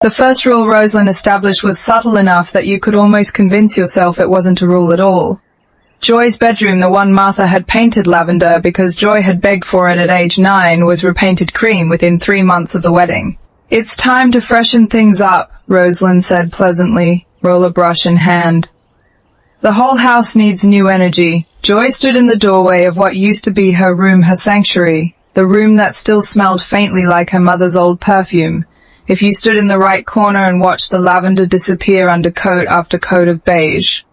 The first rule Rosalind established was subtle enough that you could almost convince yourself it wasn't a rule at all. Joy's bedroom, the one Martha had painted lavender because Joy had begged for it at age 9, was repainted cream within 3 months of the wedding. "It's time to freshen things up," Rosalind said pleasantly, roller brush in hand. "The whole house needs new energy." Joy stood in the doorway of what used to be her room, her sanctuary, the room that still smelled faintly like her mother's old perfume, if you stood in the right corner and watched the lavender disappear under coat after coat of beige.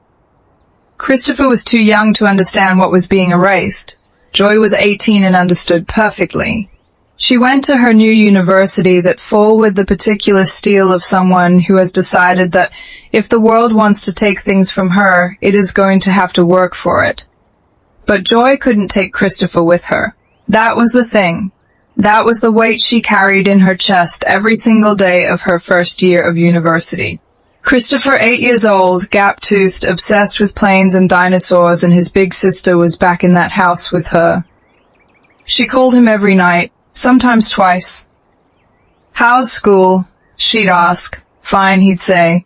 Christopher was too young to understand what was being erased. Joy was 18 and understood perfectly. She went to her new university that fall with the particular steel of someone who has decided that if the world wants to take things from her, it is going to have to work for it. But Joy couldn't take Christopher with her. That was the thing. That was the weight she carried in her chest every single day of her first year of university. Christopher, 8 years old, gap-toothed, obsessed with planes and dinosaurs, and his big sister was back in that house with her. She called him every night, sometimes twice. "How's school?" she'd ask. "Fine," he'd say.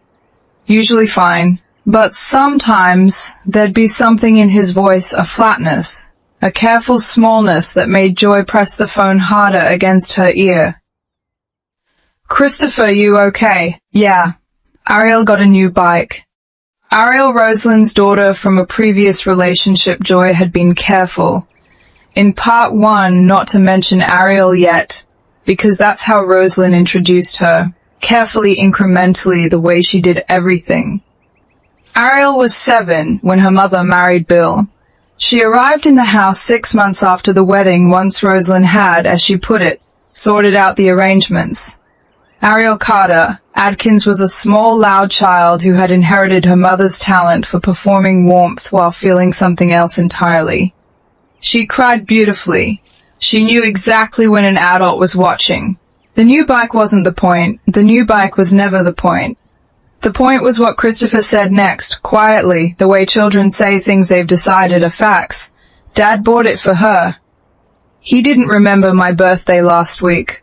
Usually fine. But sometimes there'd be something in his voice, a flatness, a careful smallness that made Joy press the phone harder against her ear. "Christopher, you okay?" "Yeah. Ariel got a new bike." Ariel, Rosalind's daughter from a previous relationship. Joy had been careful. In part 1, not to mention Ariel yet, because that's how Rosalind introduced her, carefully, incrementally, the way she did everything. Ariel was 7 when her mother married Bill. She arrived in the house 6 months after the wedding once Rosalind had, as she put it, sorted out the arrangements. Ariel Carter Adkins was a small, loud child who had inherited her mother's talent for performing warmth while feeling something else entirely. She cried beautifully. She knew exactly when an adult was watching. The new bike wasn't the point. The new bike was never the point. The point was what Christopher said next, quietly, the way children say things they've decided are facts. "Dad bought it for her." He didn't remember my birthday last week.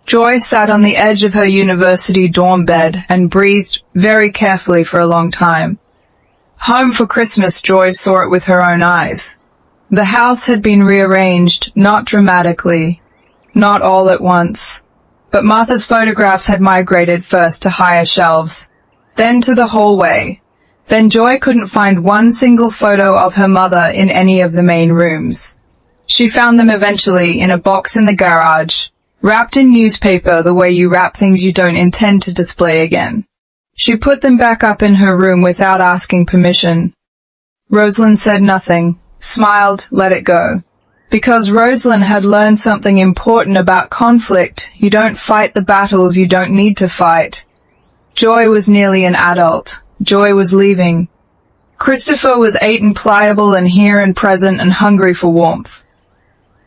Joy sat on the edge of her university dorm bed and breathed very carefully for a long time. Home for Christmas, Joy saw it with her own eyes. The house had been rearranged, not dramatically, not all at once. But Martha's photographs had migrated first to higher shelves, then to the hallway. Then Joy couldn't find one single photo of her mother in any of the main rooms. She found them eventually in a box in the garage, wrapped in newspaper the way you wrap things you don't intend to display again. She put them back up in her room without asking permission. Rosalind said nothing, smiled, let it go. Because Rosalind had learned something important about conflict. You don't fight the battles you don't need to fight. Joy was nearly an adult. Joy was leaving. Christopher was 8 and pliable and here and present and hungry for warmth.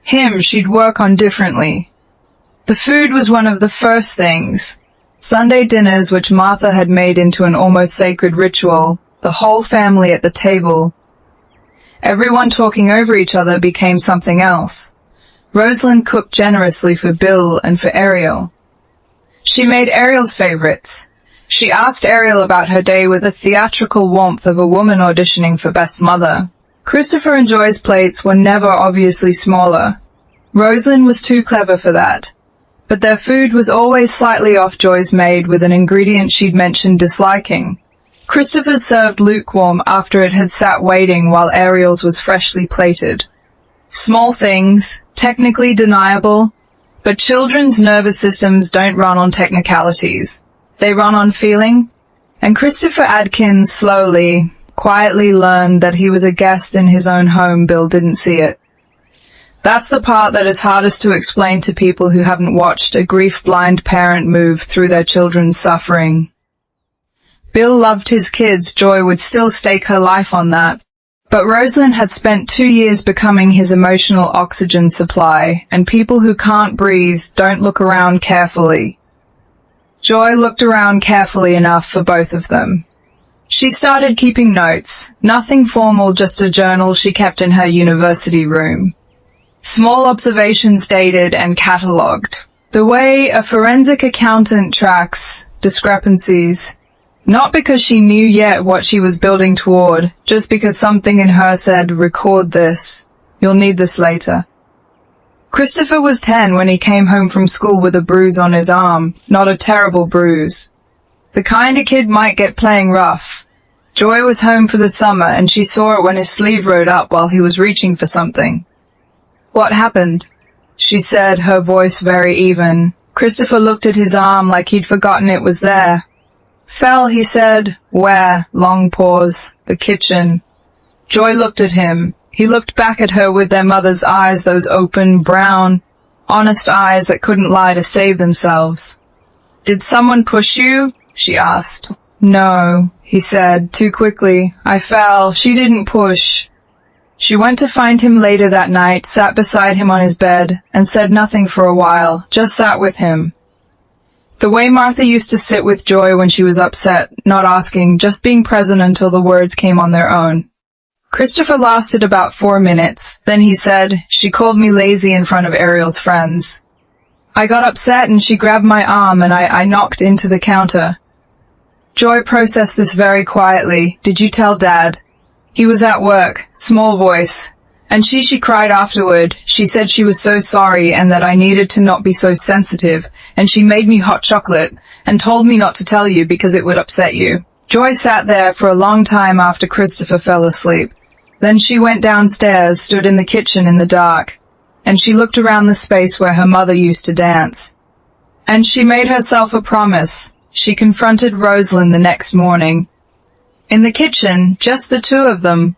Him she'd work on differently. The food was one of the first things. Sunday dinners, which Martha had made into an almost sacred ritual, the whole family at the table. Everyone talking over each other became something else. Rosalind cooked generously for Bill and for Ariel. She made Ariel's favorites. She asked Ariel about her day with the theatrical warmth of a woman auditioning for Best Mother. Christopher and Joy's plates were never obviously smaller. Rosalind was too clever for that. But their food was always slightly off. Joy's made with an ingredient she'd mentioned disliking. Christopher's served lukewarm after it had sat waiting, while Ariel's was freshly plated. Small things, technically deniable, but children's nervous systems don't run on technicalities. They run on feeling. And Christopher Adkins slowly, quietly learned that he was a guest in his own home. Bill didn't see it. That's the part that is hardest to explain to people who haven't watched a grief-blind parent move through their children's suffering. Bill loved his kids. Joy would still stake her life on that. But Rosalind had spent 2 years becoming his emotional oxygen supply, and people who can't breathe don't look around carefully. Joy looked around carefully enough for both of them. She started keeping notes, nothing formal, just a journal she kept in her university room. Small observations dated and catalogued. The way a forensic accountant tracks discrepancies. Not because she knew yet what she was building toward, just because something in her said, record this. You'll need this later. Christopher was 10 when he came home from school with a bruise on his arm, not a terrible bruise. The kind a kid might get playing rough. Joy was home for the summer and she saw it when his sleeve rode up while he was reaching for something. What happened? She said, her voice very even. Christopher looked at his arm like he'd forgotten it was there. Fell, he said. Where? Long pause. The kitchen. Joy looked at him. He looked back at her with their mother's eyes, those open, brown, honest eyes that couldn't lie to save themselves. Did someone push you? She asked. No, he said, too quickly. I fell. She didn't push. She went to find him later that night, sat beside him on his bed, and said nothing for a while, just sat with him. The way Martha used to sit with Joy when she was upset, not asking, just being present until the words came on their own. Christopher lasted about 4 minutes. Then he said, she called me lazy in front of Ariel's friends. I got upset and she grabbed my arm and I knocked into the counter. Joy processed this very quietly. Did you tell Dad? He was at work, small voice. And she cried afterward. She said she was so sorry and that I needed to not be so sensitive, and she made me hot chocolate and told me not to tell you because it would upset you. Joy sat there for a long time after Christopher fell asleep. Then she went downstairs, stood in the kitchen in the dark, and she looked around the space where her mother used to dance. And she made herself a promise. She confronted Rosalind the next morning. In the kitchen, just the two of them,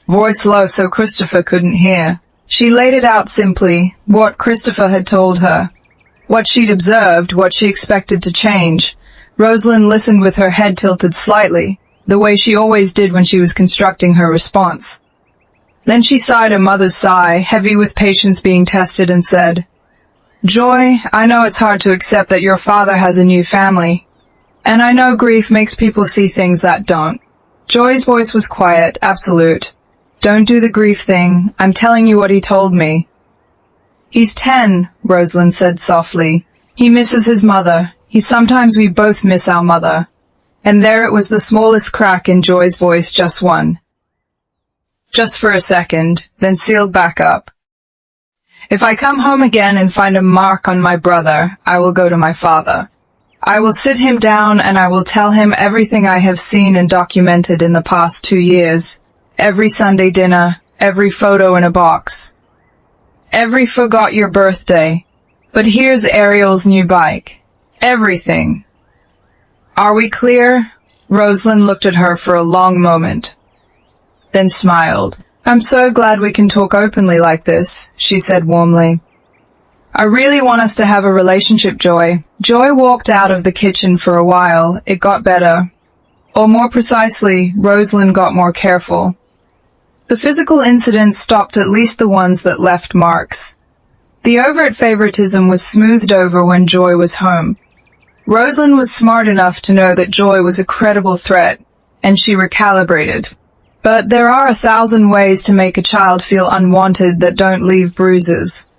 voice low so Christopher couldn't hear. She laid it out simply, what Christopher had told her, what she'd observed, what she expected to change. Rosalind listened with her head tilted slightly, the way she always did when she was constructing her response. Then she sighed a mother's sigh, heavy with patience being tested, and said, Joy, I know it's hard to accept that your father has a new family, and I know grief makes people see things that don't. Joy's voice was quiet, absolute. Don't do the grief thing. I'm telling you what he told me. He's 10, Rosalind said softly. He misses his mother. Sometimes we both miss our mother. And there it was, the smallest crack in Joy's voice, just one. Just for a second, then sealed back up. If I come home again and find a mark on my brother, I will go to my father. I will sit him down and I will tell him everything I have seen and documented in the past 2 years. Every Sunday dinner, every photo in a box. Every forgot your birthday. But here's Ariel's new bike. Everything. Are we clear? Rosalind looked at her for a long moment, then smiled. I'm so glad we can talk openly like this, she said warmly. I really want us to have a relationship, Joy. Joy walked out of the kitchen for a while. It got better. Or more precisely, Rosalind got more careful. The physical incidents stopped, at least the ones that left marks. The overt favoritism was smoothed over when Joy was home. Rosalind was smart enough to know that Joy was a credible threat, and she recalibrated. But there are 1,000 ways to make a child feel unwanted that don't leave bruises.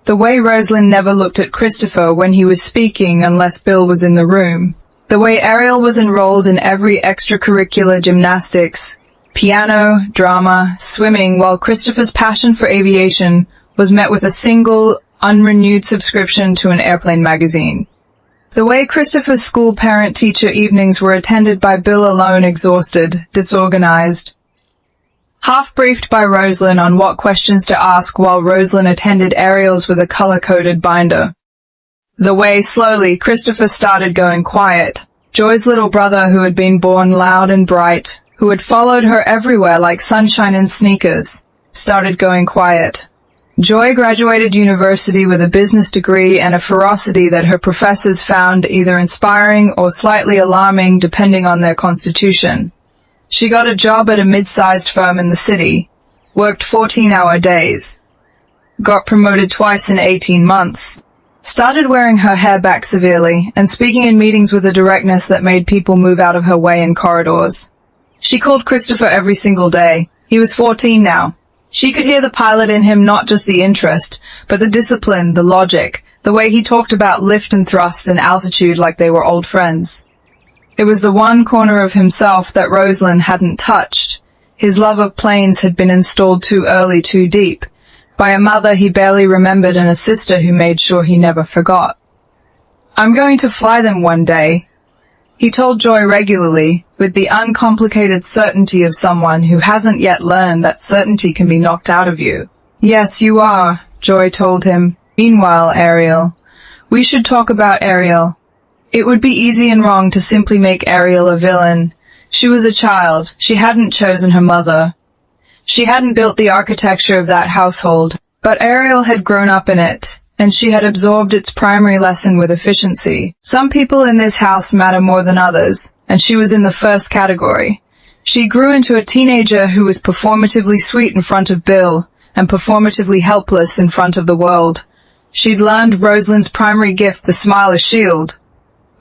The way Rosalind never looked at Christopher when he was speaking unless Bill was in the room. The way Ariel was enrolled in every extracurricular gymnastics, piano, drama, swimming, while Christopher's passion for aviation was met with a single, unrenewed subscription to an airplane magazine. The way Christopher's school parent-teacher evenings were attended by Bill alone, exhausted, disorganized. Half briefed by Rosalind on what questions to ask while Rosalind attended Ariel's with a color-coded binder. The way, slowly, Christopher started going quiet. Joy's little brother, who had been born loud and bright, who had followed her everywhere like sunshine in sneakers, started going quiet. Joy graduated university with a business degree and a ferocity that her professors found either inspiring or slightly alarming depending on their constitution. She got a job at a mid-sized firm in the city, worked 14-hour days, got promoted twice in 18 months, started wearing her hair back severely, and speaking in meetings with a directness that made people move out of her way in corridors. She called Christopher every single day. He was 14 now. She could hear the pilot in him, not just the interest, but the discipline, the logic, The way he talked about lift and thrust and altitude like they were old friends. It was the one corner of himself that Rosalind hadn't touched. His love of planes had been installed too early, too deep, by a mother he barely remembered and a sister who made sure he never forgot. "I'm going to fly them one day," he told Joy regularly, with the uncomplicated certainty of someone who hasn't yet learned that certainty can be knocked out of you. "Yes, you are," Joy told him. "Meanwhile, Ariel, we should talk about Ariel. It would be easy and wrong to simply make Ariel a villain. She was a child. She hadn't chosen her mother. She hadn't built the architecture of that household, but Ariel had grown up in it, and she had absorbed its primary lesson with efficiency. Some people in this house matter more than others, and she was in the first category. She grew into a teenager who was performatively sweet in front of Bill, and performatively helpless in front of the world. She'd learned Rosalind's primary gift, the smile as shield,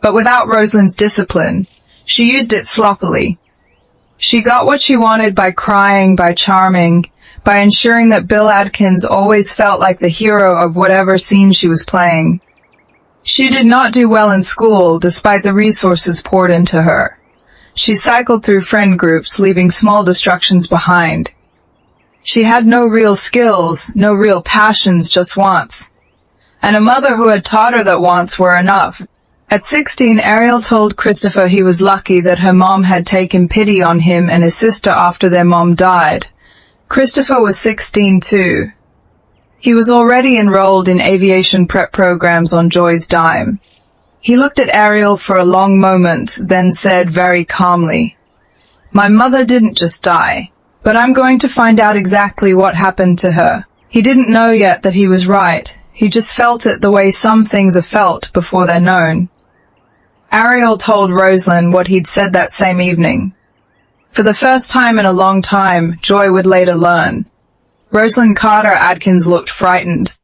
but without Rosalind's discipline. She used it sloppily. She got what she wanted by crying, by charming, by ensuring that Bill Adkins always felt like the hero of whatever scene she was playing. She did not do well in school, despite the resources poured into her. She cycled through friend groups, leaving small destructions behind. She had no real skills, no real passions, just wants. And a mother who had taught her that wants were enough. At 16, Ariel told Christopher he was lucky that her mom had taken pity on him and his sister after their mom died. Christopher was 16 too. He was already enrolled in aviation prep programs on Joy's dime. He looked at Ariel for a long moment, then said very calmly, "My mother didn't just die, but I'm going to find out exactly what happened to her." He didn't know yet that he was right. He just felt it the way some things are felt before they're known. Ariel told Rosalind what he'd said that same evening. For the first time in a long time, Joy would later learn. Rosalind Carter Adkins looked frightened,